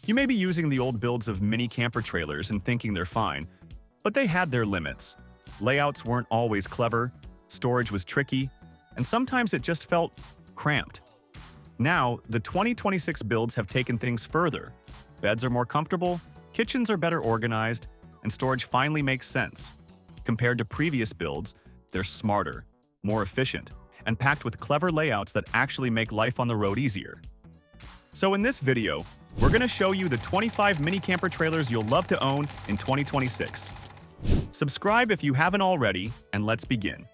You may be using the old builds of mini camper trailers and thinking they're fine, but they had their limits. Layouts weren't always clever, storage was tricky, and sometimes it just felt cramped. Now, the 2026 builds have taken things further. Beds are more comfortable, kitchens are better organized, and storage finally makes sense. Compared to previous builds, they're smarter, more efficient, and packed with clever layouts that actually make life on the road easier. So in this video, we're going to show you the 25 mini camper trailers you'll love to own in 2026. Subscribe if you haven't already, and let's begin.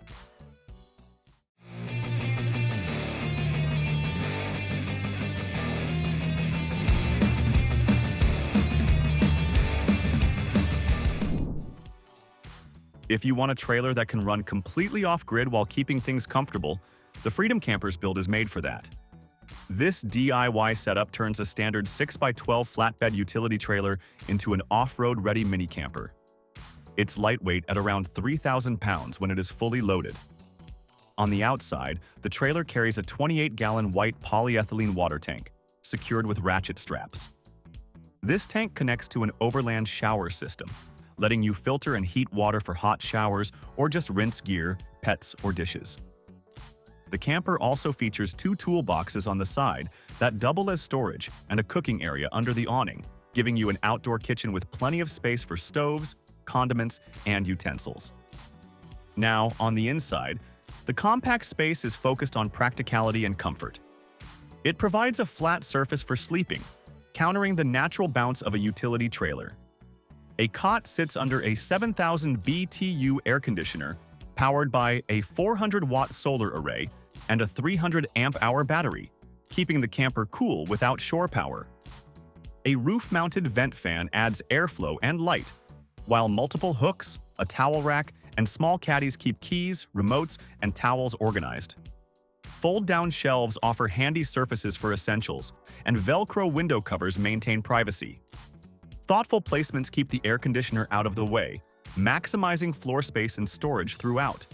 If you want a trailer that can run completely off-grid while keeping things comfortable, the Freedom Camper's build is made for that. This DIY setup turns a standard 6x12 flatbed utility trailer into an off-road ready mini camper. It's lightweight at around 3,000 pounds when it is fully loaded. On the outside, the trailer carries a 28-gallon white polyethylene water tank, secured with ratchet straps. This tank connects to an Overland shower system, letting you filter and heat water for hot showers or just rinse gear, pets, or dishes. The camper also features two toolboxes on the side that double as storage and a cooking area under the awning, giving you an outdoor kitchen with plenty of space for stoves, condiments, and utensils. Now, on the inside, the compact space is focused on practicality and comfort. It provides a flat surface for sleeping, countering the natural bounce of a utility trailer. A cot sits under a 7,000 BTU air conditioner, powered by a 400-watt solar array and a 300 amp-hour battery, keeping the camper cool without shore power. A roof-mounted vent fan adds airflow and light, while multiple hooks, a towel rack, and small caddies keep keys, remotes, and towels organized. Fold-down shelves offer handy surfaces for essentials, and Velcro window covers maintain privacy. Thoughtful placements keep the air conditioner out of the way, maximizing floor space and storage throughout.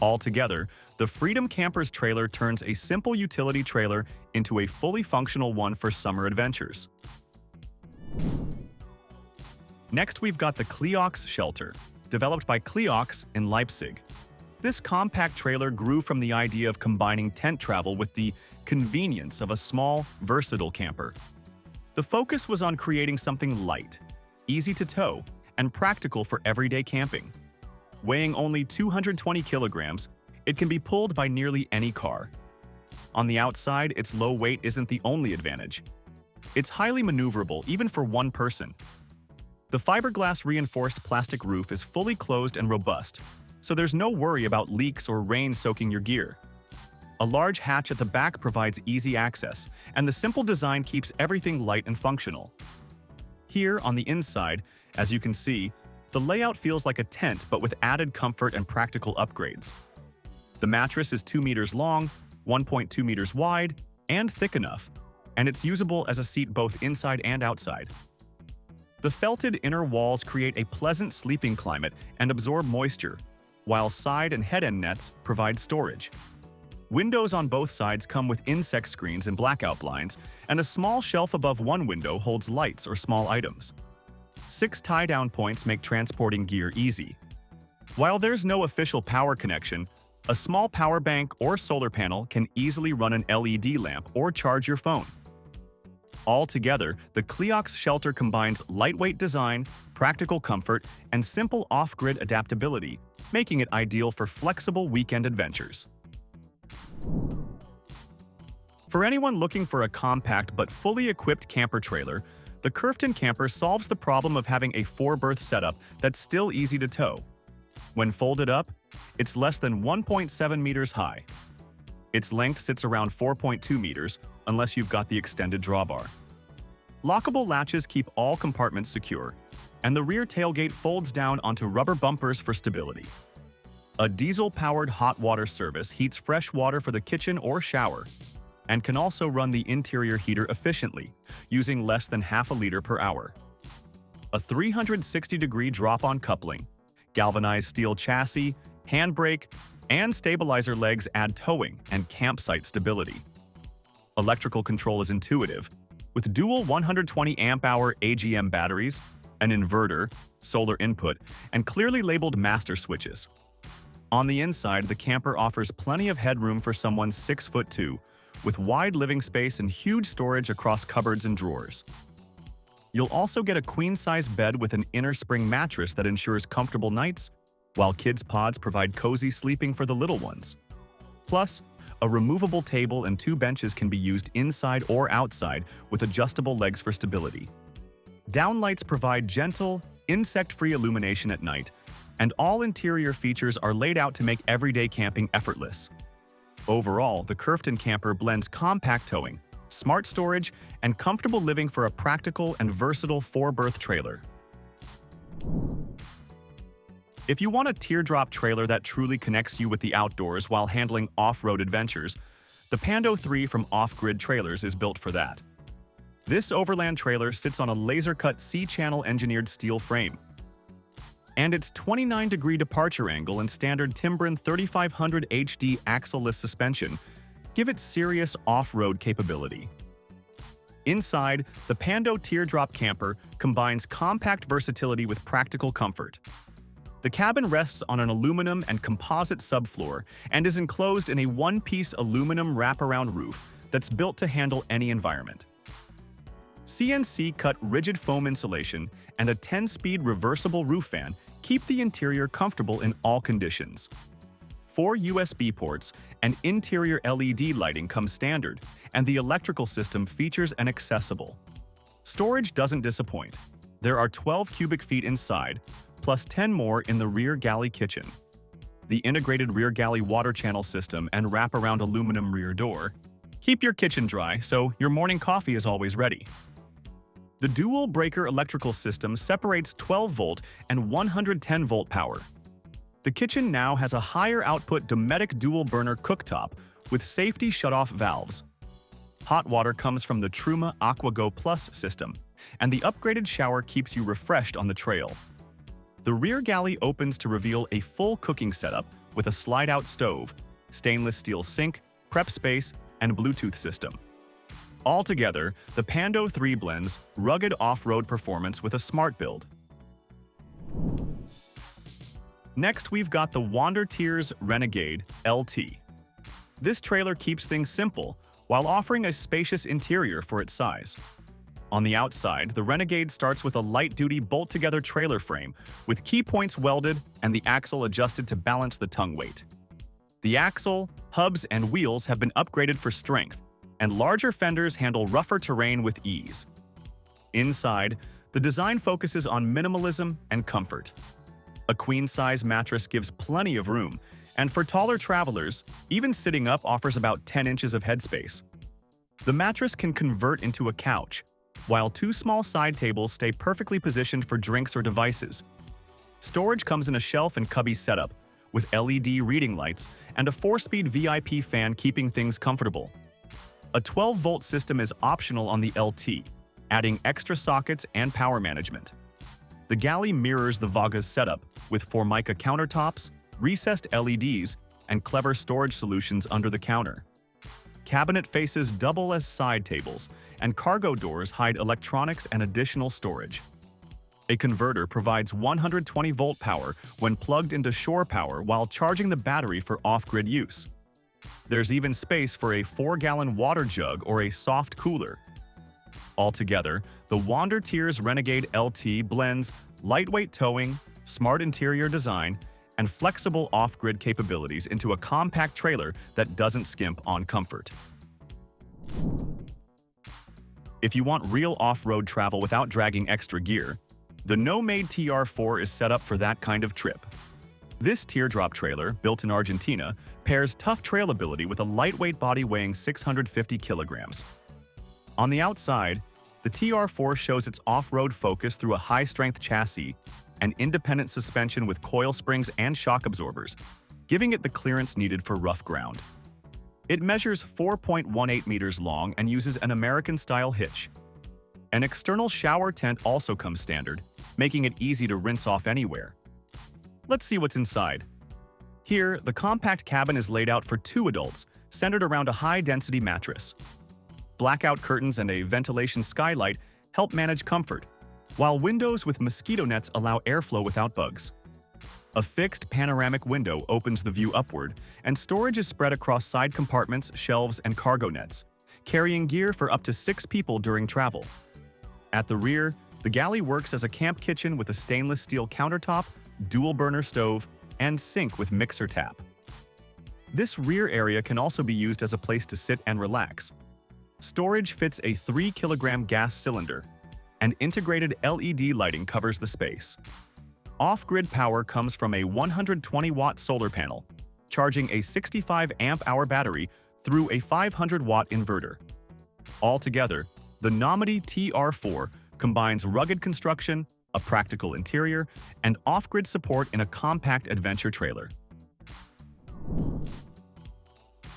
Altogether, the Freedom Camper's trailer turns a simple utility trailer into a fully functional one for summer adventures. Next, we've got the Kleox Shelter, developed by Kleox in Leipzig. This compact trailer grew from the idea of combining tent travel with the convenience of a small, versatile camper. The focus was on creating something light, easy to tow, and practical for everyday camping. Weighing only 220 kilograms, it can be pulled by nearly any car. On the outside, its low weight isn't the only advantage. It's highly maneuverable even for one person. The fiberglass reinforced plastic roof is fully closed and robust, so there's no worry about leaks or rain soaking your gear. A large hatch at the back provides easy access, and the simple design keeps everything light and functional. Here, on the inside, as you can see, the layout feels like a tent but with added comfort and practical upgrades. The mattress is 2 meters long, 1.2 meters wide, and thick enough, and it's usable as a seat both inside and outside. The felted inner walls create a pleasant sleeping climate and absorb moisture, while side and head-end nets provide storage. Windows on both sides come with insect screens and blackout blinds, and a small shelf above one window holds lights or small items. 6 tie-down points make transporting gear easy. While there's no official power connection, a small power bank or solar panel can easily run an LED lamp or charge your phone. Altogether, the Kleox Shelter combines lightweight design, practical comfort, and simple off-grid adaptability, making it ideal for flexible weekend adventures. For anyone looking for a compact but fully equipped camper trailer, the Kerfton camper solves the problem of having a 4-berth setup that's still easy to tow. When folded up, it's less than 1.7 meters high. Its length sits around 4.2 meters, unless you've got the extended drawbar. Lockable latches keep all compartments secure, and the rear tailgate folds down onto rubber bumpers for stability. A diesel-powered hot water service heats fresh water for the kitchen or shower, and can also run the interior heater efficiently, using less than half a liter per hour. A 360-degree drop-on coupling, galvanized steel chassis, handbrake, and stabilizer legs add towing and campsite stability. Electrical control is intuitive, With dual 120 amp-hour AGM batteries, an inverter, solar input, and clearly labeled master switches. On the inside, the camper offers plenty of headroom for someone 6'2", with wide living space and huge storage across cupboards and drawers. You'll also get a queen-size bed with an inner spring mattress that ensures comfortable nights, while kids' pods provide cozy sleeping for the little ones. Plus, a removable table and 2 benches can be used inside or outside with adjustable legs for stability. Downlights provide gentle, insect-free illumination at night, and all interior features are laid out to make everyday camping effortless. Overall, the Kerfton camper blends compact towing, smart storage, and comfortable living for a practical and versatile 4-berth trailer. If you want a teardrop trailer that truly connects you with the outdoors while handling off-road adventures, the Pando 3 from Off-Grid Trailers is built for that. This Overland trailer sits on a laser-cut C-channel engineered steel frame, and its 29-degree departure angle and standard Timbren 3500 HD axle-less suspension give it serious off-road capability. Inside, the Pando Teardrop Camper combines compact versatility with practical comfort. The cabin rests on an aluminum and composite subfloor and is enclosed in a one-piece aluminum wraparound roof that's built to handle any environment. CNC-cut rigid foam insulation and a 10-speed reversible roof fan keep the interior comfortable in all conditions. 4 USB ports and interior LED lighting come standard, and the electrical system features an accessible. Storage doesn't disappoint. There are 12 cubic feet inside, plus 10 more in the rear galley kitchen. The integrated rear galley water channel system and wraparound aluminum rear door keep your kitchen dry so your morning coffee is always ready. The dual breaker electrical system separates 12-volt and 110-volt power. The kitchen now has a higher output Dometic dual burner cooktop with safety shutoff valves. Hot water comes from the Truma AquaGo Plus system, and the upgraded shower keeps you refreshed on the trail. The rear galley opens to reveal a full cooking setup with a slide-out stove, stainless steel sink, prep space, and Bluetooth system. Altogether, the Pando 3 blends rugged off-road performance with a smart build. Next, we've got the Wanderteer's Renegade LT. This trailer keeps things simple while offering a spacious interior for its size. On the outside, the Renegade starts with a light-duty bolt-together trailer frame with key points welded and the axle adjusted to balance the tongue weight. The axle, hubs, and wheels have been upgraded for strength, and larger fenders handle rougher terrain with ease. Inside, the design focuses on minimalism and comfort. A queen-size mattress gives plenty of room, and for taller travelers, even sitting up offers about 10 inches of headspace. The mattress can convert into a couch, while 2 small side tables stay perfectly positioned for drinks or devices. Storage comes in a shelf and cubby setup, with LED reading lights and a 4-speed VIP fan keeping things comfortable. A 12-volt system is optional on the LT, adding extra sockets and power management. The galley mirrors the Vega's setup, with Formica countertops, recessed LEDs, and clever storage solutions under the counter. Cabinet faces double as side tables, and cargo doors hide electronics and additional storage. A converter provides 120-volt power when plugged into shore power while charging the battery for off-grid use. There's even space for a 4-gallon water jug or a soft cooler. Altogether, the Wanderteer's Renegade LT blends lightweight towing, smart interior design, and flexible off-grid capabilities into a compact trailer that doesn't skimp on comfort. If you want real off-road travel without dragging extra gear, the Nomade TR4 is set up for that kind of trip. This teardrop trailer, built in Argentina, pairs tough trailability with a lightweight body weighing 650 kilograms. On the outside, the TR4 shows its off-road focus through a high-strength chassis and independent suspension with coil springs and shock absorbers, giving it the clearance needed for rough ground. It measures 4.18 meters long and uses an American-style hitch. An external shower tent also comes standard, making it easy to rinse off anywhere. Let's see what's inside. Here, the compact cabin is laid out for 2 adults, centered around a high-density mattress. Blackout curtains and a ventilation skylight help manage comfort, while windows with mosquito nets allow airflow without bugs. A fixed panoramic window opens the view upward, and storage is spread across side compartments, shelves, and cargo nets, carrying gear for up to 6 people during travel. At the rear, the galley works as a camp kitchen with a stainless steel countertop, dual-burner stove, and sink with mixer tap. This rear area can also be used as a place to sit and relax. Storage fits a 3-kilogram gas cylinder, and integrated LED lighting covers the space. Off-grid power comes from a 120-watt solar panel, charging a 65-amp-hour battery through a 500-watt inverter. Altogether, the Nomade TR4 combines rugged construction, a practical interior, and off-grid support in a compact adventure trailer.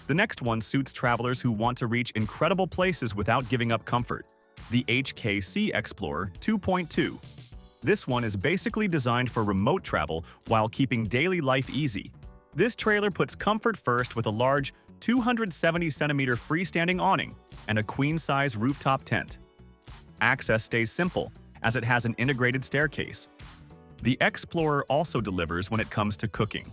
The next one suits travelers who want to reach incredible places without giving up comfort: the HKC Xplorer 2.2. This one is basically designed for remote travel while keeping daily life easy. This trailer puts comfort first with a large 270-centimeter freestanding awning and a queen-size rooftop tent. Access stays simple, as it has an integrated staircase. The Xplorer also delivers when it comes to cooking.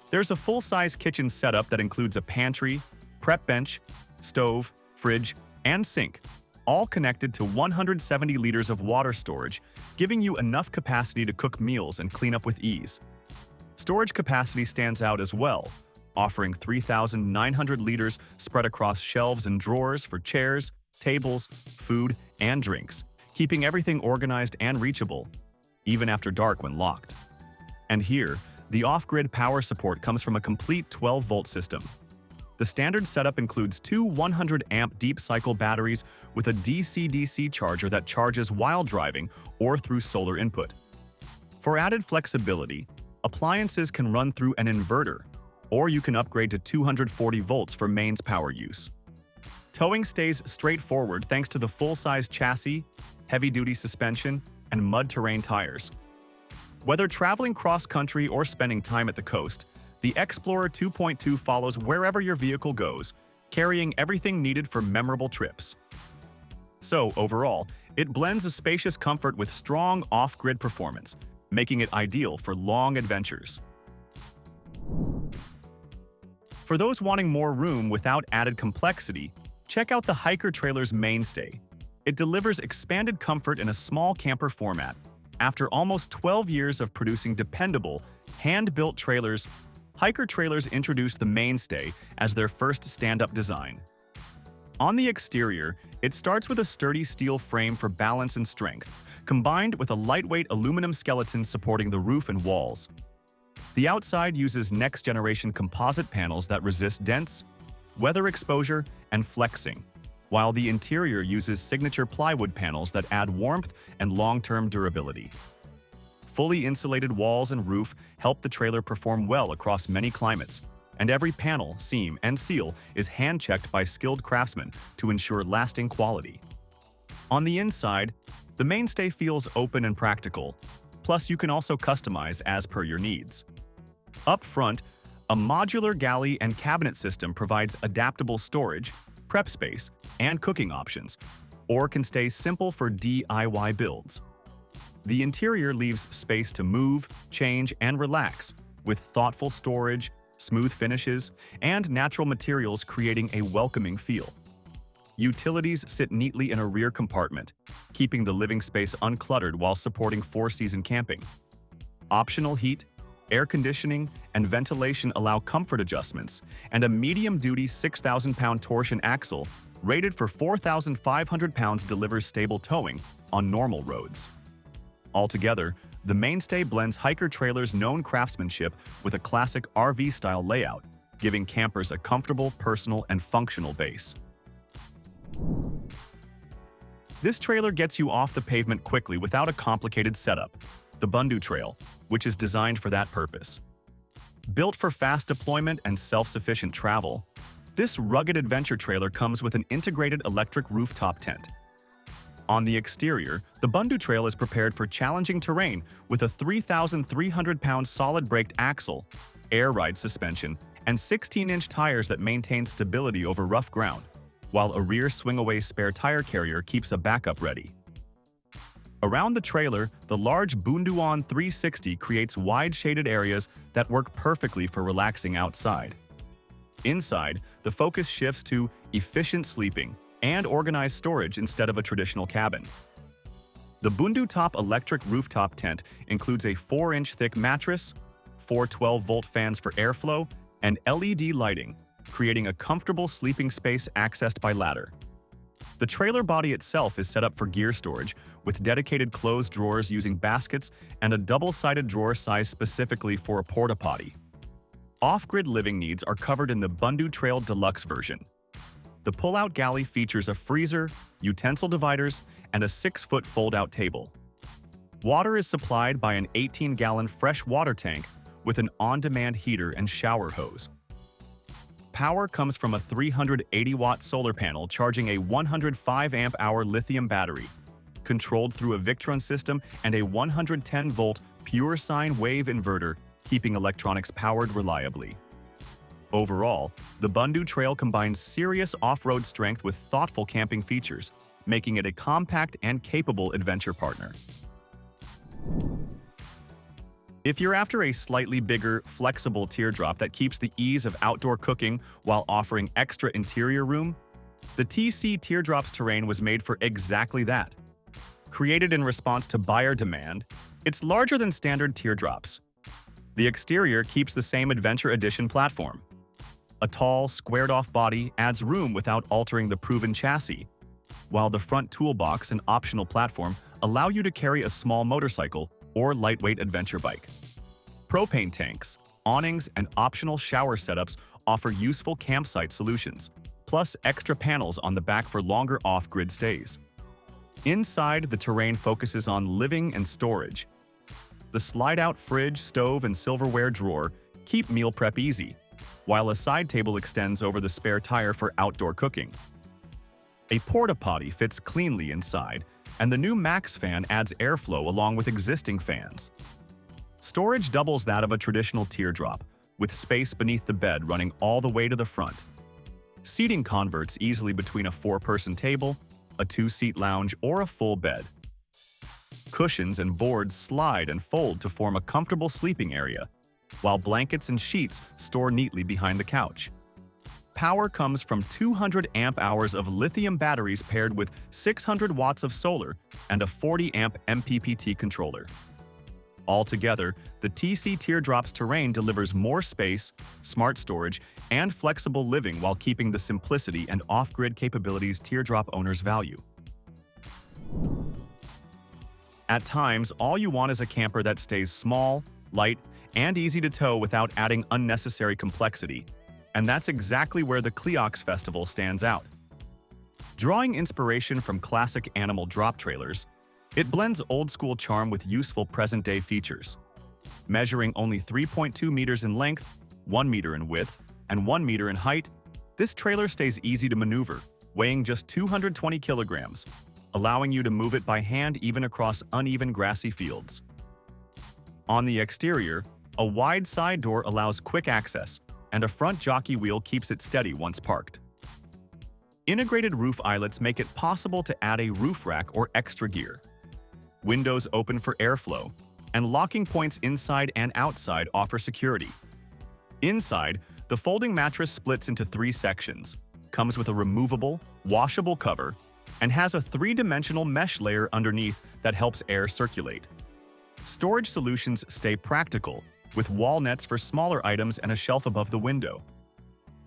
There's a full-size kitchen setup that includes a pantry, prep bench, stove, fridge, and sink, all connected to 170 liters of water storage, giving you enough capacity to cook meals and clean up with ease. Storage capacity stands out as well, offering 3,900 liters spread across shelves and drawers for chairs, tables, food, and drinks, keeping everything organized and reachable, even after dark when locked. And here, the off-grid power support comes from a complete 12-volt system. The standard setup includes 2 100-amp deep-cycle batteries with a DC-DC charger that charges while driving or through solar input. For added flexibility, appliances can run through an inverter, or you can upgrade to 240 volts for mains power use. Towing stays straightforward thanks to the full-size chassis, heavy-duty suspension, and mud-terrain tires. Whether traveling cross-country or spending time at the coast, the Xplorer 2.2 follows wherever your vehicle goes, carrying everything needed for memorable trips. So, overall, it blends a spacious comfort with strong off-grid performance, making it ideal for long adventures. For those wanting more room without added complexity, check out the Hiker Trailer's Mainstay. It delivers expanded comfort in a small camper format. After almost 12 years of producing dependable, hand-built trailers, Hiker Trailers introduced the Mainstay as their first stand-up design. On the exterior, it starts with a sturdy steel frame for balance and strength, combined with a lightweight aluminum skeleton supporting the roof and walls. The outside uses next-generation composite panels that resist dents, weather exposure, and flexing, while the interior uses signature plywood panels that add warmth and long-term durability. Fully insulated walls and roof help the trailer perform well across many climates, and every panel, seam, and seal is hand-checked by skilled craftsmen to ensure lasting quality. On the inside, the Mainstay feels open and practical, plus you can also customize as per your needs. Up front, a modular galley and cabinet system provides adaptable storage, prep space, and cooking options, or can stay simple for DIY builds. The interior leaves space to move, change, and relax, with thoughtful storage, smooth finishes, and natural materials creating a welcoming feel. Utilities sit neatly in a rear compartment, keeping the living space uncluttered while supporting four-season camping. Optional heat, air conditioning, and ventilation allow comfort adjustments, and a medium-duty 6,000-pound torsion axle rated for 4,500 pounds delivers stable towing on normal roads. Altogether, the Mainstay blends Hiker Trailers' known craftsmanship with a classic RV-style layout, giving campers a comfortable, personal, and functional base. This trailer gets you off the pavement quickly without a complicated setup: the Bundu Trail, which is designed for that purpose. Built for fast deployment and self-sufficient travel, this rugged adventure trailer comes with an integrated electric rooftop tent. On the exterior, the Bundu Trail is prepared for challenging terrain with a 3,300-pound solid-braked axle, air ride suspension, and 16-inch tires that maintain stability over rough ground. while a rear swing-away spare tire carrier keeps a backup ready. Around the trailer, the large Bundu 360 creates wide shaded areas that work perfectly for relaxing outside. Inside, the focus shifts to efficient sleeping and organized storage instead of a traditional cabin. The Bundu Top electric rooftop tent includes a 4-inch thick mattress, 4 12-volt fans for airflow, and LED lighting, creating a comfortable sleeping space accessed by ladder. The trailer body itself is set up for gear storage, with dedicated closed drawers using baskets and a double-sided drawer sized specifically for a porta-potty. Off-grid living needs are covered in the Bundu Trail Deluxe version. The pull-out galley features a freezer, utensil dividers, and a 6-foot fold-out table. Water is supplied by an 18-gallon fresh water tank with an on-demand heater and shower hose. Power comes from a 380-watt solar panel charging a 105 amp-hour lithium battery, controlled through a Victron system and a 110-volt pure sine wave inverter, keeping electronics powered reliably. Overall, the Bundu Trail combines serious off-road strength with thoughtful camping features, making it a compact and capable adventure partner. If you're after a slightly bigger, flexible teardrop that keeps the ease of outdoor cooking while offering extra interior room, the TC Teardrops Terrain was made for exactly that. Created in response to buyer demand, it's larger than standard teardrops. The exterior keeps the same Adventure Edition platform. A tall, squared-off body adds room without altering the proven chassis, while the front toolbox and optional platform allow you to carry a small motorcycle or lightweight adventure bike. Propane tanks, awnings, and optional shower setups offer useful campsite solutions, plus extra panels on the back for longer off-grid stays. Inside, the Terrain focuses on living and storage. The slide-out fridge, stove, and silverware drawer keep meal prep easy, while a side table extends over the spare tire for outdoor cooking. A porta-potty fits cleanly inside, and the new Max fan adds airflow along with existing fans. Storage doubles that of a traditional teardrop, with space beneath the bed running all the way to the front. Seating converts easily between a 4-person table, a 2-seat lounge, or a full bed. Cushions and boards slide and fold to form a comfortable sleeping area, while blankets and sheets store neatly behind the couch. Power comes from 200 amp-hours of lithium batteries paired with 600 watts of solar and a 40-amp MPPT controller. Altogether, the TC Teardrops Terrain delivers more space, smart storage, and flexible living while keeping the simplicity and off-grid capabilities teardrop owners value. At times, all you want is a camper that stays small, light, and easy to tow without adding unnecessary complexity. And that's exactly where the Kleox Festival stands out. Drawing inspiration from classic animal drop trailers, it blends old-school charm with useful present-day features. Measuring only 3.2 meters in length, 1 meter in width, and 1 meter in height, this trailer stays easy to maneuver, weighing just 220 kilograms, allowing you to move it by hand even across uneven grassy fields. On the exterior, a wide side door allows quick access, and a front jockey wheel keeps it steady once parked. Integrated roof eyelets make it possible to add a roof rack or extra gear. Windows open for airflow, and locking points inside and outside offer security. Inside, the folding mattress splits into 3 sections, comes with a removable, washable cover, and has a 3-dimensional mesh layer underneath that helps air circulate. Storage solutions stay practical, with wall nets for smaller items and a shelf above the window.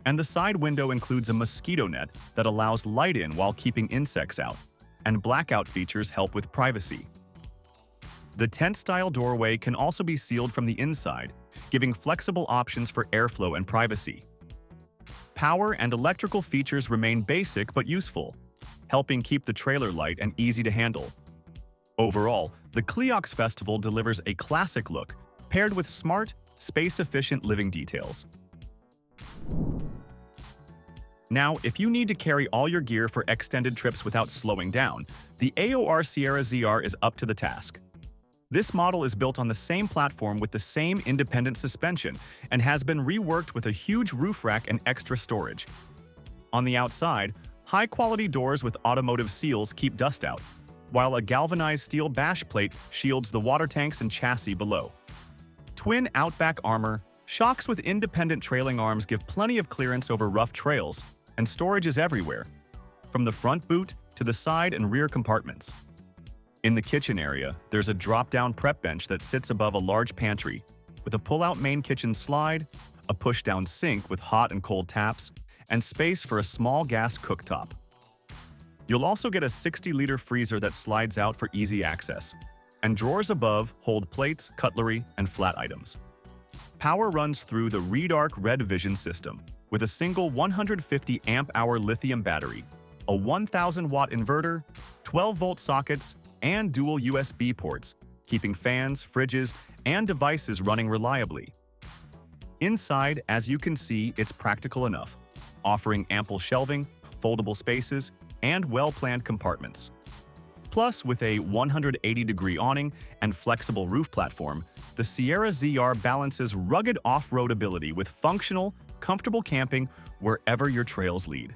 And the side window includes a mosquito net that allows light in while keeping insects out, and blackout features help with privacy. The tent-style doorway can also be sealed from the inside, giving flexible options for airflow and privacy. Power and electrical features remain basic but useful, helping keep the trailer light and easy to handle. Overall, the Kleox Festival delivers a classic look, paired with smart, space-efficient living details. Now, if you need to carry all your gear for extended trips without slowing down, the AOR Sierra ZR is up to the task. This model is built on the same platform with the same independent suspension and has been reworked with a huge roof rack and extra storage. On the outside, High-quality doors with automotive seals keep dust out, while a galvanized steel bash plate shields the water tanks and chassis below. Twin Outback armor, shocks with independent trailing arms give plenty of clearance over rough trails, and storage is everywhere, from the front boot to the side and rear compartments. In the kitchen area, there's a drop-down prep bench that sits above a large pantry, with a pull-out main kitchen slide, a push-down sink with hot and cold taps, and space for a small gas cooktop. You'll also get a 60-liter freezer that slides out for easy access, and drawers above hold plates, cutlery, and flat items. Power runs through the ReDark Red Vision system with a single 150 amp-hour lithium battery, a 1,000-watt inverter, 12-volt sockets, and dual USB ports, keeping fans, fridges, and devices running reliably. Inside, as you can see, it's practical enough, offering ample shelving, foldable spaces, and well-planned compartments. Plus, with a 180-degree awning and flexible roof platform, the Sierra ZR balances rugged off-road ability with functional, comfortable camping wherever your trails lead.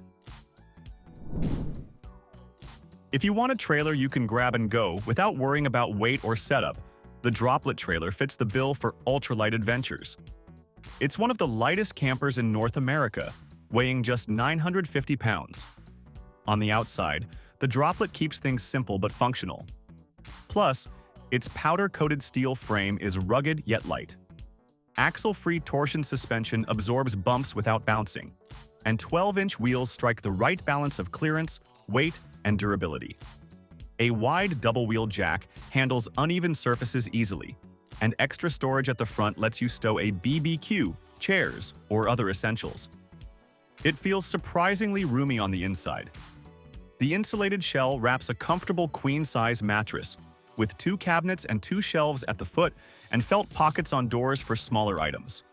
If you want a trailer you can grab and go without worrying about weight or setup, the Droplet trailer fits the bill for ultralight adventures. It's one of the lightest campers in North America, weighing just 950 pounds. On the outside, the Droplet keeps things simple but functional. Plus, its powder-coated steel frame is rugged yet light. Axle-free torsion suspension absorbs bumps without bouncing, and 12-inch wheels strike the right balance of clearance, weight, and durability. A wide double-wheel jack handles uneven surfaces easily, and extra storage at the front lets you stow a BBQ, chairs, or other essentials. It feels surprisingly roomy on the inside. The insulated shell wraps a comfortable queen-size mattress, with 2 cabinets and 2 shelves at the foot and felt pockets on doors for smaller items.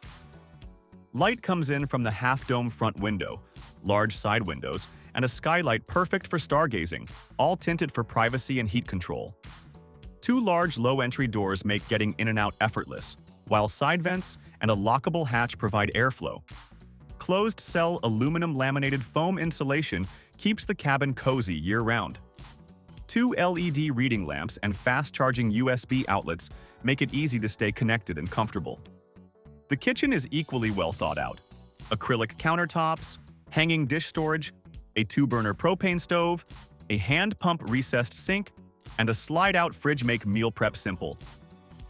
Light comes in from the half-dome front window, large side windows, and a skylight perfect for stargazing, all tinted for privacy and heat control. 2 large low-entry doors make getting in and out effortless, while side vents and a lockable hatch provide airflow. Closed-cell aluminum laminated foam insulation keeps the cabin cozy year-round. 2 LED reading lamps and fast-charging USB outlets make it easy to stay connected and comfortable. The kitchen is equally well thought out. Acrylic countertops, hanging dish storage, a 2-burner propane stove, a hand-pump recessed sink, and a slide-out fridge make meal prep simple.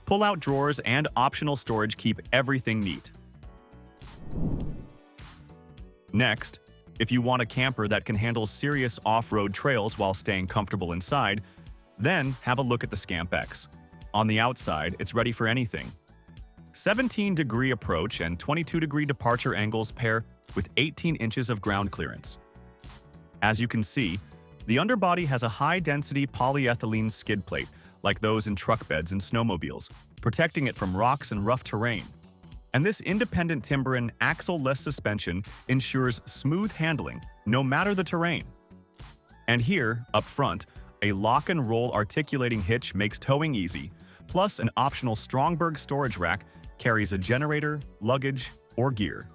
Pull-out drawers and optional storage keep everything neat. Next, if you want a camper that can handle serious off-road trails while staying comfortable inside, then have a look at the Scamp X. On the outside, it's ready for anything. 17-degree approach and 22-degree departure angles pair with 18 inches of ground clearance. As you can see, the underbody has a high-density polyethylene skid plate like those in truck beds and snowmobiles, protecting it from rocks and rough terrain. And this independent timberin axle-less suspension ensures smooth handling no matter the terrain. And here, up front, a lock-and-roll articulating hitch makes towing easy, plus an optional Strongberg storage rack carries a generator, luggage, or gear.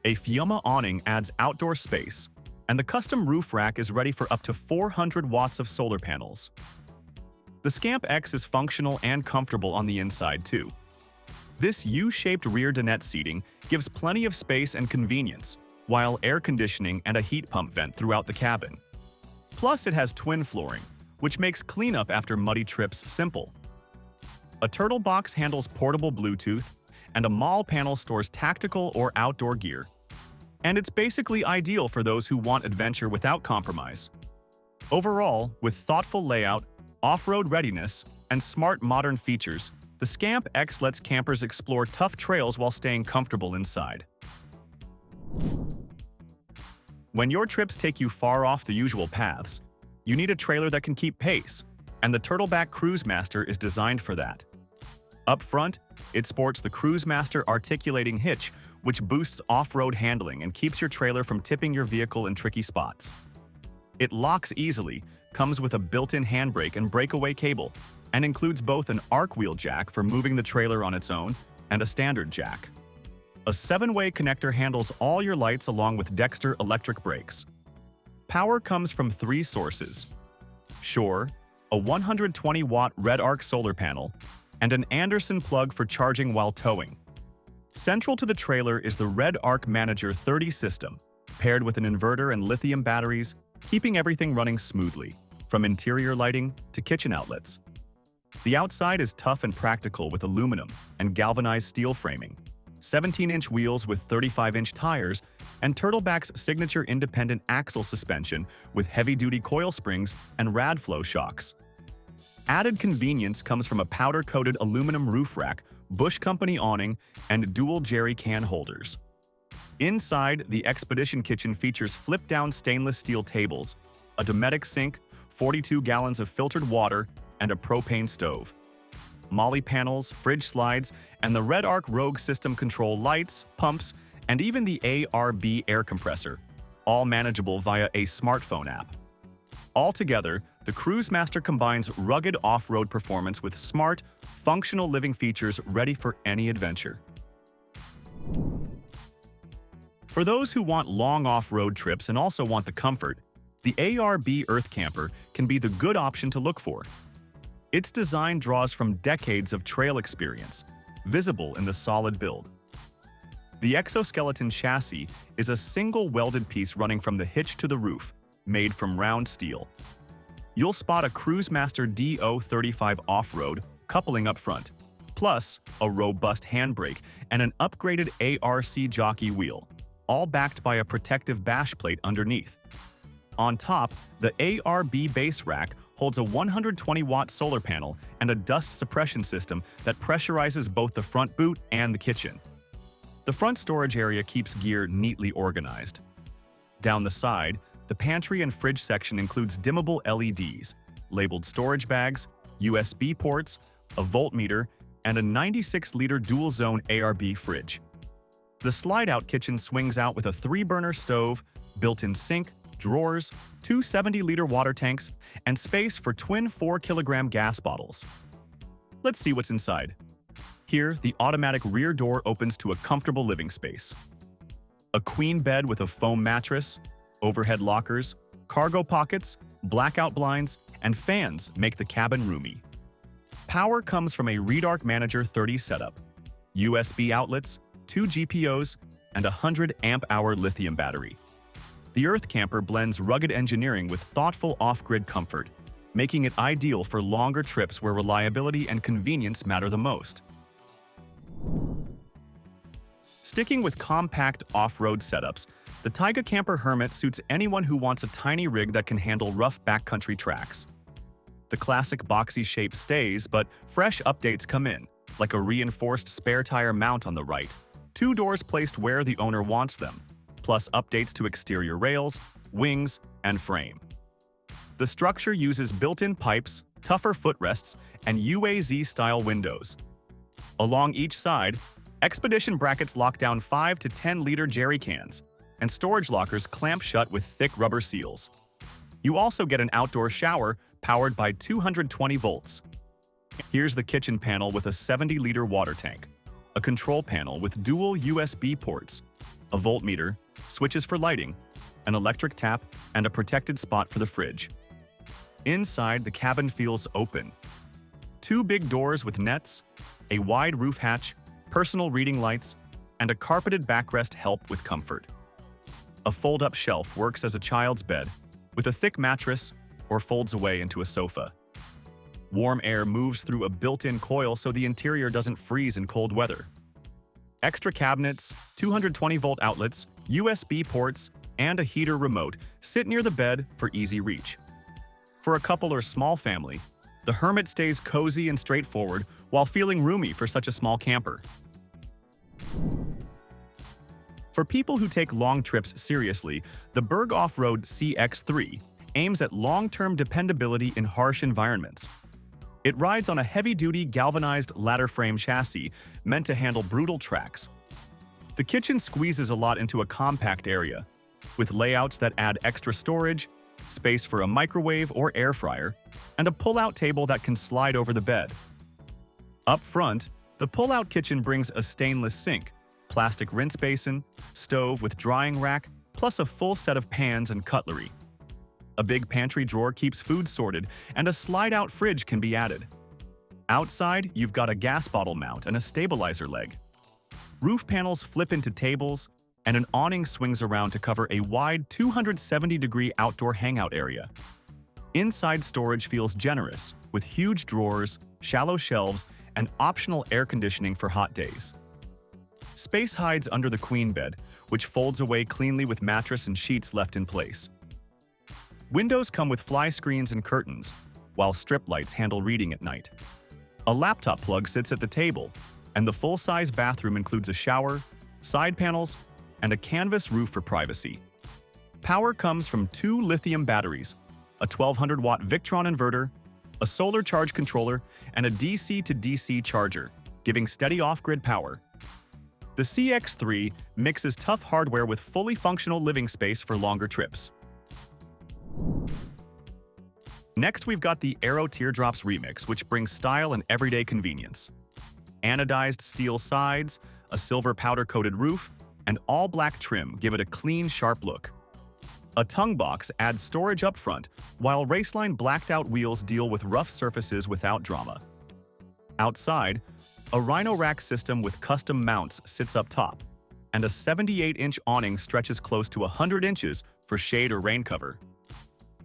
A Fiumma awning adds outdoor space, and the custom roof rack is ready for up to 400 watts of solar panels. The Scamp X is functional and comfortable on the inside, too. This U-shaped rear dinette seating gives plenty of space and convenience, while air conditioning and a heat pump vent throughout the cabin. Plus, it has twin flooring, which makes cleanup after muddy trips simple. A turtle box handles portable Bluetooth, and a mall panel stores tactical or outdoor gear. And it's basically ideal for those who want adventure without compromise. Overall, with thoughtful layout, off-road readiness, and smart modern features, the Scamp X lets campers explore tough trails while staying comfortable inside. When your trips take you far off the usual paths, you need a trailer that can keep pace, and the Turtleback Cruise Master is designed for that. Up front, it sports the Cruise Master articulating hitch, which boosts off-road handling and keeps your trailer from tipping your vehicle in tricky spots. It locks easily, comes with a built-in handbrake and breakaway cable, and includes both an arc wheel jack for moving the trailer on its own and a standard jack. A 7-way connector handles all your lights along with Dexter electric brakes. Power comes from three sources: Shore, a 120-watt red arc solar panel, and an Anderson plug for charging while towing. Central to the trailer is the Red Arc Manager 30 system, paired with an inverter and lithium batteries, keeping everything running smoothly, from interior lighting to kitchen outlets. The outside is tough and practical with aluminum and galvanized steel framing, 17-inch wheels with 35-inch tires, and Turtleback's signature independent axle suspension with heavy-duty coil springs and Radflow shocks. Added convenience comes from a powder-coated aluminum roof rack, Bush Company awning, and dual jerry can holders. Inside, the Expedition kitchen features flip-down stainless steel tables, a Dometic sink, 42 gallons of filtered water, and a propane stove. Molly panels, fridge slides, and the Red Arc Rogue system control lights, pumps, and even the ARB air compressor, all manageable via a smartphone app. Altogether, the Cruise Master combines rugged off-road performance with smart, functional living features ready for any adventure. For those who want long off-road trips and also want the comfort, the ARB Earth Camper can be the good option to look for. Its design draws from decades of trail experience, visible in the solid build. The exoskeleton chassis is a single welded piece running from the hitch to the roof, made from round steel. You'll spot a Cruise Master DO35 off-road coupling up front, plus a robust handbrake and an upgraded ARC jockey wheel, all backed by a protective bash plate underneath. On top, the ARB base rack holds a 120-watt solar panel and a dust suppression system that pressurizes both the front boot and the kitchen. The front storage area keeps gear neatly organized. Down the side, the pantry and fridge section includes dimmable LEDs, labeled storage bags, USB ports, a voltmeter, and a 96-liter dual-zone ARB fridge. The slide-out kitchen swings out with a 3-burner stove, built-in sink, drawers, 2 70-liter water tanks, and space for twin 4-kilogram gas bottles. Let's see what's inside. Here, the automatic rear door opens to a comfortable living space. A queen bed with a foam mattress, overhead lockers, cargo pockets, blackout blinds, and fans make the cabin roomy. Power comes from a Redarc Manager 30 setup, USB outlets, 2 GPOs, and a 100-amp-hour lithium battery. The Earth Camper blends rugged engineering with thoughtful off-grid comfort, making it ideal for longer trips where reliability and convenience matter the most. Sticking with compact off-road setups, the Taiga Camper Hermit suits anyone who wants a tiny rig that can handle rough backcountry tracks. The classic boxy shape stays, but fresh updates come in, like a reinforced spare tire mount on the right, 2 doors placed where the owner wants them, plus updates to exterior rails, wings, and frame. The structure uses built-in pipes, tougher footrests, and UAZ-style windows. Along each side, Expedition brackets lock down 5 to 10-liter jerry cans, and storage lockers clamp shut with thick rubber seals. You also get an outdoor shower powered by 220 volts. Here's the kitchen panel with a 70-liter water tank, a control panel with dual USB ports, a voltmeter, switches for lighting, an electric tap, and a protected spot for the fridge. Inside, the cabin feels open. 2 big doors with nets, a wide roof hatch, personal reading lights, and a carpeted backrest help with comfort. A fold-up shelf works as a child's bed, with a thick mattress, or folds away into a sofa. Warm air moves through a built-in coil so the interior doesn't freeze in cold weather. Extra cabinets, 220-volt outlets, USB ports, and a heater remote sit near the bed for easy reach. For a couple or small family, the Hermit stays cozy and straightforward while feeling roomy for such a small camper. For people who take long trips seriously, the Berg Off-Road CX3 aims at long-term dependability in harsh environments. It rides on a heavy-duty galvanized ladder frame chassis meant to handle brutal tracks. The kitchen squeezes a lot into a compact area, with layouts that add extra storage, space for a microwave or air fryer, and a pull-out table that can slide over the bed. Up front, the pull-out kitchen brings a stainless sink, plastic rinse basin, stove with drying rack, plus a full set of pans and cutlery. A big pantry drawer keeps food sorted, and a slide-out fridge can be added. Outside, you've got a gas bottle mount and a stabilizer leg. Roof panels flip into tables, and an awning swings around to cover a wide 270-degree outdoor hangout area. Inside storage feels generous, with huge drawers, shallow shelves, and optional air conditioning for hot days. Space hides under the queen bed, which folds away cleanly with mattress and sheets left in place. Windows come with fly screens and curtains, while strip lights handle reading at night. A laptop plug sits at the table, and the full-size bathroom includes a shower, side panels, and a canvas roof for privacy. Power comes from 2 lithium batteries, a 1200-watt Victron inverter, a solar charge controller, and a DC-to-DC charger, giving steady off-grid power. The CX3 mixes tough hardware with fully functional living space for longer trips. Next, we've got the Aero Teardrops Remix, which brings style and everyday convenience. Anodized steel sides, a silver powder-coated roof, and all-black trim give it a clean, sharp look. A tongue box adds storage up front, while raceline blacked-out wheels deal with rough surfaces without drama. Outside, a Rhino rack system with custom mounts sits up top, and a 78-inch awning stretches close to 100 inches for shade or rain cover.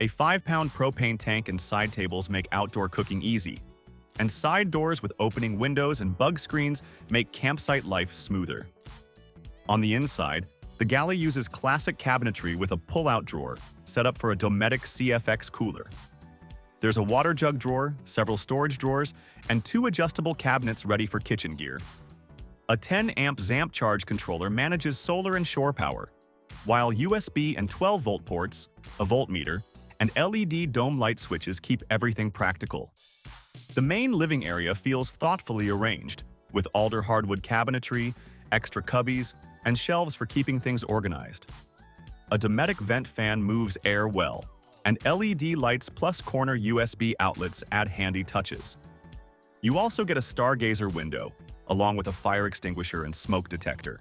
A 5-pound propane tank and side tables make outdoor cooking easy, and side doors with opening windows and bug screens make campsite life smoother. On the inside, the galley uses classic cabinetry with a pull-out drawer set up for a Dometic CFX cooler. There's a water jug drawer, several storage drawers, and 2 adjustable cabinets ready for kitchen gear. A 10-amp ZAMP charge controller manages solar and shore power, while USB and 12-volt ports, a voltmeter, and LED dome light switches keep everything practical. The main living area feels thoughtfully arranged, with alder hardwood cabinetry, extra cubbies, and shelves for keeping things organized. A Dometic vent fan moves air well, and LED lights plus corner USB outlets add handy touches. You also get a stargazer window, along with a fire extinguisher and smoke detector.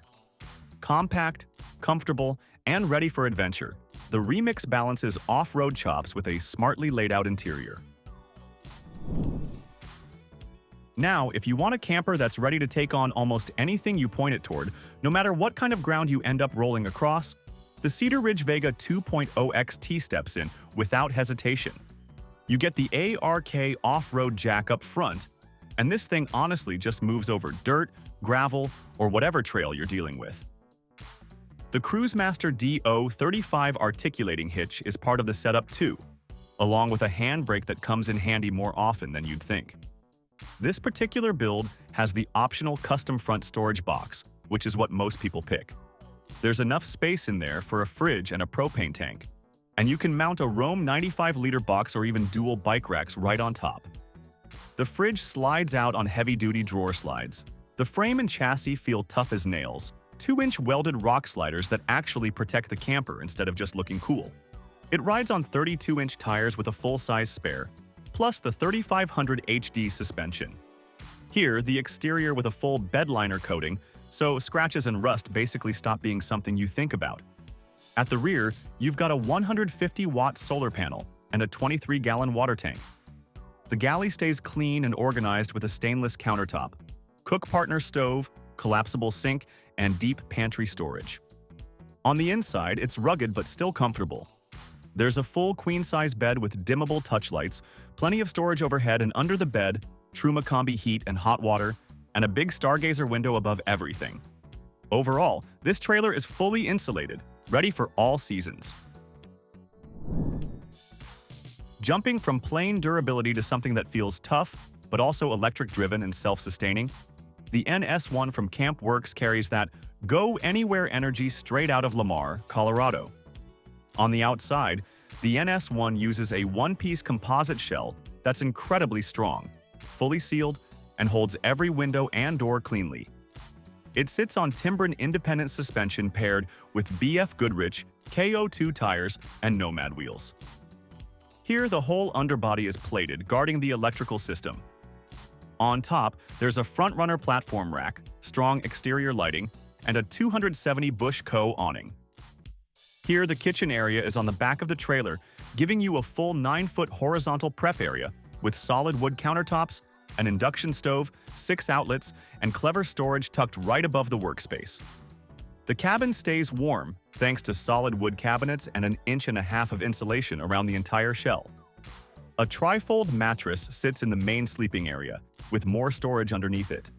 Compact, comfortable, and ready for adventure, the Remix balances off-road chops with a smartly laid-out interior. Now, if you want a camper that's ready to take on almost anything you point it toward, no matter what kind of ground you end up rolling across, the Cedar Ridge Vega 2.0 XT steps in without hesitation. You get the ARK off-road jack up front, and this thing honestly just moves over dirt, gravel, or whatever trail you're dealing with. The Cruisemaster DO35 articulating hitch is part of the setup too, along with a handbrake that comes in handy more often than you'd think. This particular build has the optional custom front storage box, which is what most people pick. There's enough space in there for a fridge and a propane tank, and you can mount a Roam 95-liter box or even dual bike racks right on top. The fridge slides out on heavy-duty drawer slides. The frame and chassis feel tough as nails, 2-inch welded rock sliders that actually protect the camper instead of just looking cool. It rides on 32-inch tires with a full-size spare, plus the 3500 HD suspension. Here, the exterior with a full bed liner coating, so scratches and rust basically stop being something you think about. At the rear, you've got a 150-watt solar panel and a 23-gallon water tank. The galley stays clean and organized with a stainless countertop, cook partner stove, collapsible sink, and deep pantry storage. On the inside, it's rugged but still comfortable. There's a full queen-size bed with dimmable touch lights, plenty of storage overhead and under the bed, Truma Combi heat and hot water, and a big stargazer window above everything. Overall, this trailer is fully insulated, ready for all seasons. Jumping from plain durability to something that feels tough, but also electric-driven and self-sustaining, the NS1 from Camp Works carries that go-anywhere energy straight out of Lamar, Colorado. On the outside, the NS1 uses a one-piece composite shell that's incredibly strong, fully sealed, and holds every window and door cleanly. It sits on Timbren independent suspension paired with BF Goodrich KO2 tires and Nomade wheels. Here, the whole underbody is plated, guarding the electrical system. On top, there's a front-runner platform rack, strong exterior lighting, and a 270 Bush Co. awning. Here, the kitchen area is on the back of the trailer giving you a full 9-foot horizontal prep area with solid wood countertops, an induction stove, 6 outlets, and clever storage tucked right above the workspace. The cabin stays warm thanks to solid wood cabinets and an 1.5 inches of insulation around the entire shell. A trifold mattress sits in the main sleeping area, with more storage underneath it.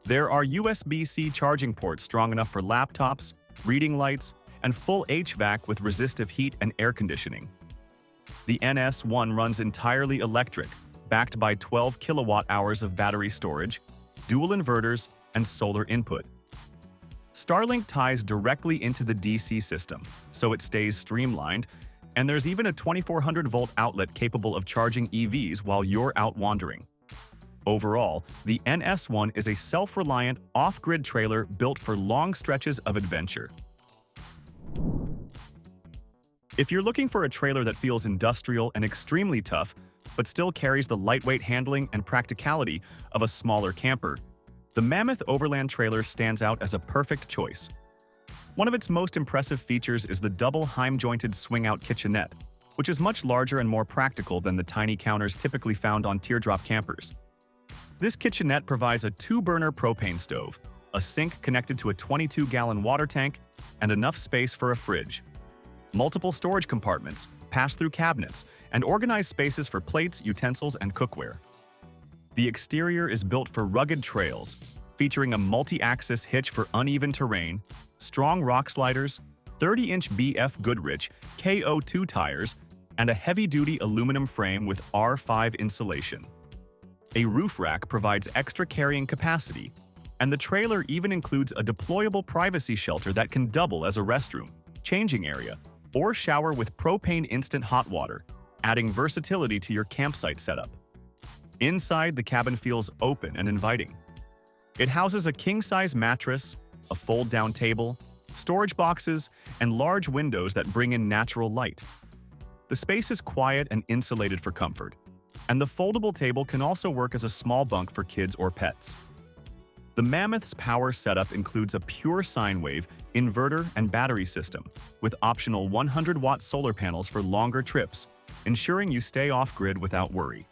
There are USB-C charging ports strong enough for laptops, reading lights, and full HVAC with resistive heat and air conditioning. The NS1 runs entirely electric, backed by 12 kilowatt-hours of battery storage, dual inverters, and solar input. Starlink ties directly into the DC system, so it stays streamlined, and there's even a 2400-volt outlet capable of charging EVs while you're out wandering. Overall, the NS1 is a self-reliant, off-grid trailer built for long stretches of adventure. If you're looking for a trailer that feels industrial and extremely tough, but still carries the lightweight handling and practicality of a smaller camper, the Mammoth Overland trailer stands out as a perfect choice. One of its most impressive features is the double Heim-jointed swing-out kitchenette, which is much larger and more practical than the tiny counters typically found on teardrop campers. This kitchenette provides a 2-burner propane stove, a sink connected to a 22-gallon water tank, and enough space for a fridge. Multiple storage compartments, pass-through cabinets, and organized spaces for plates, utensils, and cookware. The exterior is built for rugged trails, featuring a multi-axis hitch for uneven terrain, strong rock sliders, 30-inch BF Goodrich KO2 tires, and a heavy-duty aluminum frame with R5 insulation. A roof rack provides extra carrying capacity, and the trailer even includes a deployable privacy shelter that can double as a restroom, changing area, or shower with propane instant hot water, adding versatility to your campsite setup. Inside, the cabin feels open and inviting. It houses a king-size mattress, a fold-down table, storage boxes, and large windows that bring in natural light. The space is quiet and insulated for comfort, and the foldable table can also work as a small bunk for kids or pets. The Mammoth's power setup includes a pure sine wave, inverter, and battery system, with optional 100-watt solar panels for longer trips, ensuring you stay off-grid without worry.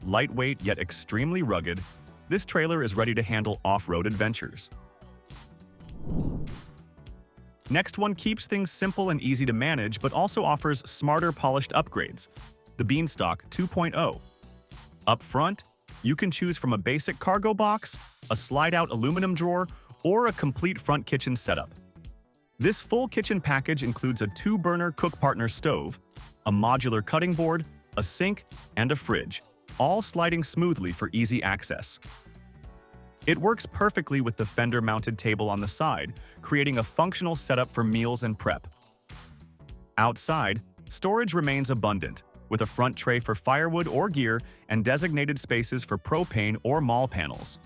Lightweight yet extremely rugged, this trailer is ready to handle off-road adventures. Next one keeps things simple and easy to manage, but also offers smarter polished upgrades, the Beanstalk 2.0. Up front, you can choose from a basic cargo box, a slide-out aluminum drawer, or a complete front kitchen setup. This full kitchen package includes a 2-burner cook partner stove, a modular cutting board, a sink, and a fridge, all sliding smoothly for easy access. It works perfectly with the fender-mounted table on the side, creating a functional setup for meals and prep. Outside, storage remains abundant, with a front tray for firewood or gear and designated spaces for propane or mall panels.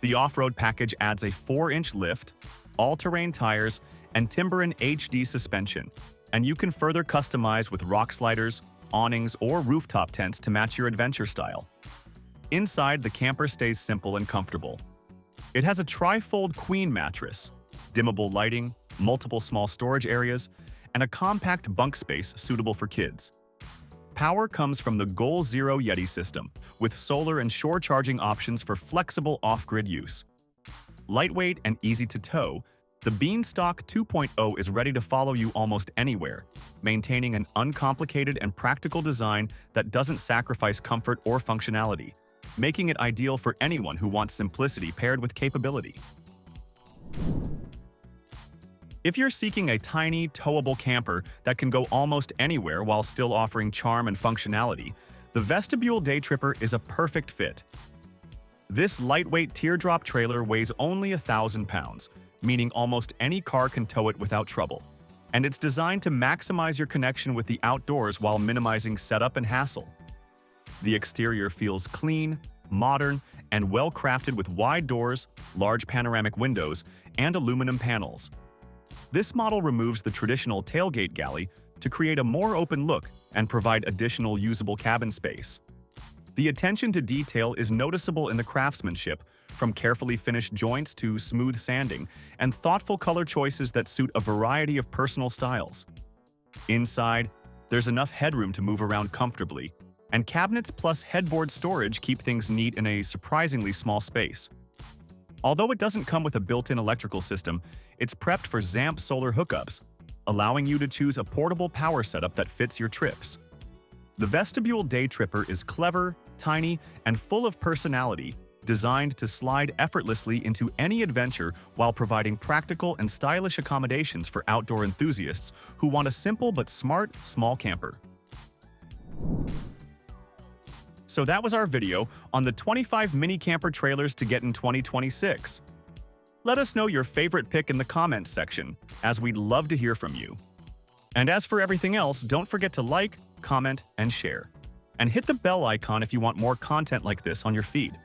The off-road package adds a 4-inch lift, all-terrain tires, and Timberin HD suspension, and you can further customize with rock sliders, awnings, or rooftop tents to match your adventure style. Inside, the camper stays simple and comfortable. It has a tri-fold queen mattress, dimmable lighting, multiple small storage areas, and a compact bunk space suitable for kids. Power comes from the Goal Zero Yeti system, with solar and shore charging options for flexible off-grid use. Lightweight and easy to tow, the Beanstalk 2.0 is ready to follow you almost anywhere, maintaining an uncomplicated and practical design that doesn't sacrifice comfort or functionality, making it ideal for anyone who wants simplicity paired with capability. If you're seeking a tiny, towable camper that can go almost anywhere while still offering charm and functionality, the Vestibule DayTripper is a perfect fit. This lightweight teardrop trailer weighs only 1,000 pounds, meaning almost any car can tow it without trouble. And it's designed to maximize your connection with the outdoors while minimizing setup and hassle. The exterior feels clean, modern, and well-crafted with wide doors, large panoramic windows, and aluminum panels. This model removes the traditional tailgate galley to create a more open look and provide additional usable cabin space. The attention to detail is noticeable in the craftsmanship, from carefully finished joints to smooth sanding, and thoughtful color choices that suit a variety of personal styles. Inside, There's enough headroom to move around comfortably, and cabinets plus headboard storage keep things neat in a surprisingly small space. Although it doesn't come with a built-in electrical system, it's prepped for ZAMP solar hookups, allowing you to choose a portable power setup that fits your trips. The Vestibule DayTripper is clever, tiny, and full of personality, designed to slide effortlessly into any adventure while providing practical and stylish accommodations for outdoor enthusiasts who want a simple but smart, small camper. So that was our video on the 25 mini camper trailers to get in 2026. Let us know your favorite pick in the comments section, as we'd love to hear from you. And as for everything else, don't forget to like, comment, and share. And hit the bell icon if you want more content like this on your feed.